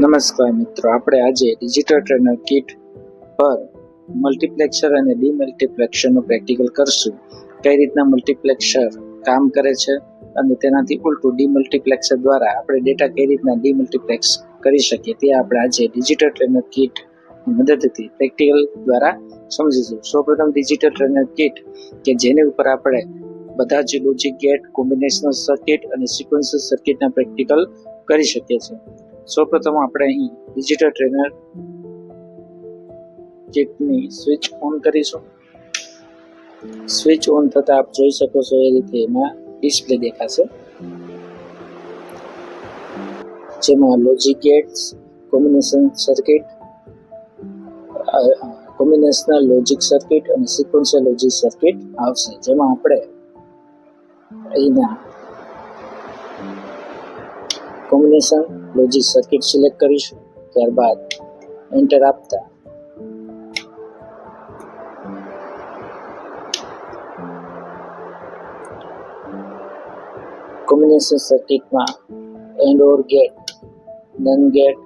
નમસ્કાર મિત્રો, આપણે આજે ડિજિટલ ટ્રેનર કિટ પર મલ્ટીપ્લેક્સર અને ડીમલ્ટીપ્લેક્સરનું પ્રેક્ટિકલ કરશું. કઈ રીતના મલ્ટીપ્લેક્સર કામ કરે છે અને તેનાથી ઉલટું ડીમલ્ટીપ્લેક્સર દ્વારા આપણે ડેટા કઈ રીતના ડીમલ્ટીપ્લેક્સ કરી શકીએ તે આપણે આજે ડિજિટલ ટ્રેનર કિટ મદદથી પ્રેક્ટિકલ દ્વારા સમજીશું. સૌપ્રથમ ડિજિટલ ટ્રેનર કિટ કે જેની ઉપર આપણે બધા જ લોજિક ગેટ, કોમ્બિનેશનલ સર્કિટ અને સિક્વન્શિયલ સર્કિટના પ્રેક્ટિકલ કરી શકીએ છીએ. સૌપ્રથમ આપણે અહીં ડિજિટલ ટ્રેનર કિટની સ્વિચ ઓન કરીશું. સ્વિચ ઓન થતા આપ જોઈ શકો છો એ રીતે એમાં ડિસ્પ્લે દેખાશે, જેમાં logic gates, combinational logic circuit અને સિક્વન્શિયલ લોજિક સર્કિટ આવશે. જેમાં આપણે અહીંના કોમ્બિનેશન લોજિક સર્કિટ સિલેક્ટ કરીશું. ત્યારબાદ એન્ટર આપતા કોમ્બિનેશન સર્કિટમાં and or gate, NAND gate,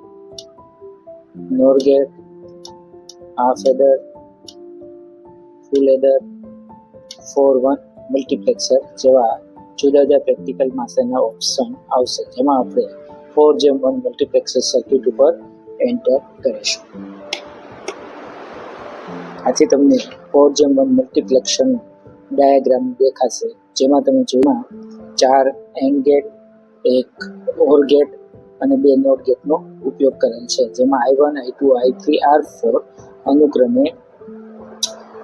NOR gate, half adder, full adder, 4-1 multiplexer જેવા જુદા જુદા પ્રેક્ટિકલ માટેના ઓપ્શન આવશે. જેમાં આપણે 4:1 મલ્ટીપ્લેક્સર સર્કિટ ઉપર એન્ટર કરીશું. આથી તમને 4:1 મલ્ટીપ્લેક્સરનો ડાયાગ્રામ દેખાશે, જેમાં તમે જોમાં 4 એન્ડ ગેટ, 1 ઓર ગેટ અને 2 નોટ ગેટનો ઉપયોગ કરેલ છે. જેમાં I1, I2, I3, R4 અનુક્રમે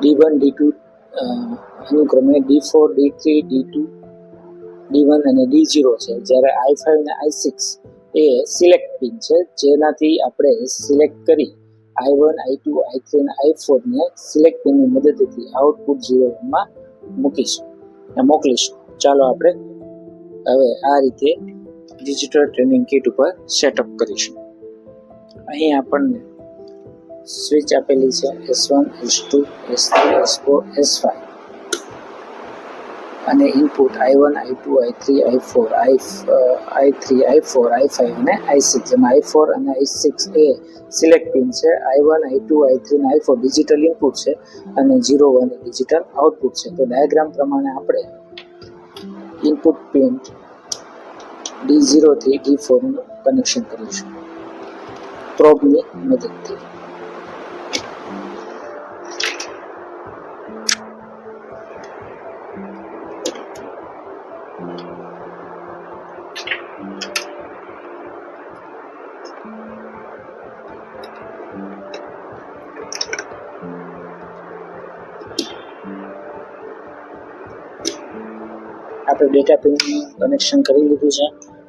D1, D2 અનુક્રમે D4, D3, D2, D1 અને D0 છે. જ્યારે I5 અને I6 એ સિલેક્ટ પિન છે, જેનાથી આપણે સિલેક્ટ કરી I1, I2, I3 અને I4 ને સિલેક્ટ પિનની મદદથી આઉટપુટ 0 માં મોકલીશું. ચાલો આપણે હવે આ રીતે ડિજિટલ ટ્રેનિંગ કિટ ઉપર સેટઅપ કરીશું. અહીં આપણને સ્વિચ આપેલી છે S1, S2, S3, S4, S5 અને input I1, I2, I3, I4, I3, I4, I5 અને I6. જેમાં I4 અને I6 એ સિલેક્ટ પિન છે. I1, I2, I3 અને I4 ડિજિટલ ઇનપુટ છે અને 0-1 ડિજિટલ આઉટપુટ છે. તો ડાયાગ્રામ પ્રમાણે આપણે ઇનપુટ પિન D0 થી D4 નું કનેક્શન કરીશું પ્રોબની મદદથી. આપણે ડેટા પિનનું કનેક્શન કરી લીધું છે.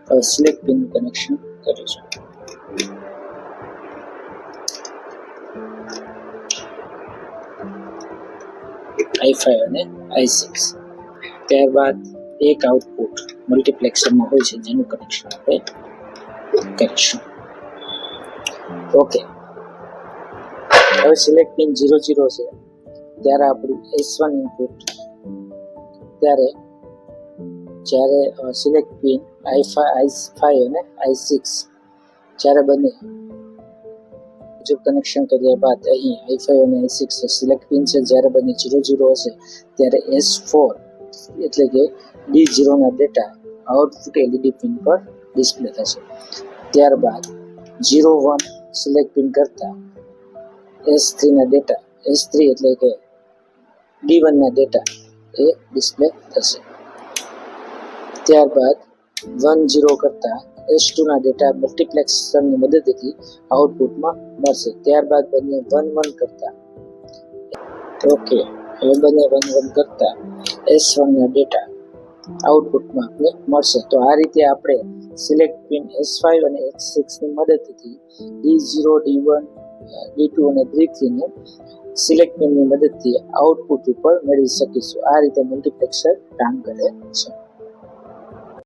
હવે સિલેક્ટ પિનનું કનેક્શન કરીશું. I5 અને I6. ત્યારબાદ એક આઉટપુટ મલ્ટીપ્લેક્સરમાં હોય છે, જેનું કનેક્શન આપણે કરીશું. ઓકે, હવે સિલેક્ટ પિન 0-0 છે, ત્યારે આપણું S1 ઇનપુટ, ત્યારે જ્યારે સિલેક્ટ પિન I5 અને I6 જ્યારે બંને જો કનેક્શન કર્યા બાદ અહીં I5 અને I6 સિલેક્ટ પિન છે, જ્યારે બંને 0-0 હશે ત્યારે S4 એટલે કે D0 ના ડેટા આઉટપુટ LED પિન પર ડિસ્પ્લે થશે. ત્યારબાદ 0-1 સિલેક્ટ પિન કરતા S3 ના ડેટા, S3 એટલે કે D1 ના ડેટા એ ડિસ્પ્લે થશે. ત્યારબાદ 1-0 કરતા S2 ના ડેટા મલ્ટીપ્લેક્સરની મદદથી આઉટપુટમાં મળશે. ત્યારબાદ બંને 1-1 કરતા ઓકે, હવે બંને 1-1 કરતા S1 ના ડેટા આઉટપુટમાં આપણે મળશે. તો આ રીતે આપણે સિલેક્ટ પિન S5 અને S6 ની મદદથી D0, D1, D2 અને D3 ને સિલેક્ટ પિનની મદદથી આઉટપુટ ઉપર મેળવી શકીશું. આ રીતે મલ્ટીપ્લેક્સર કામ કરે છે.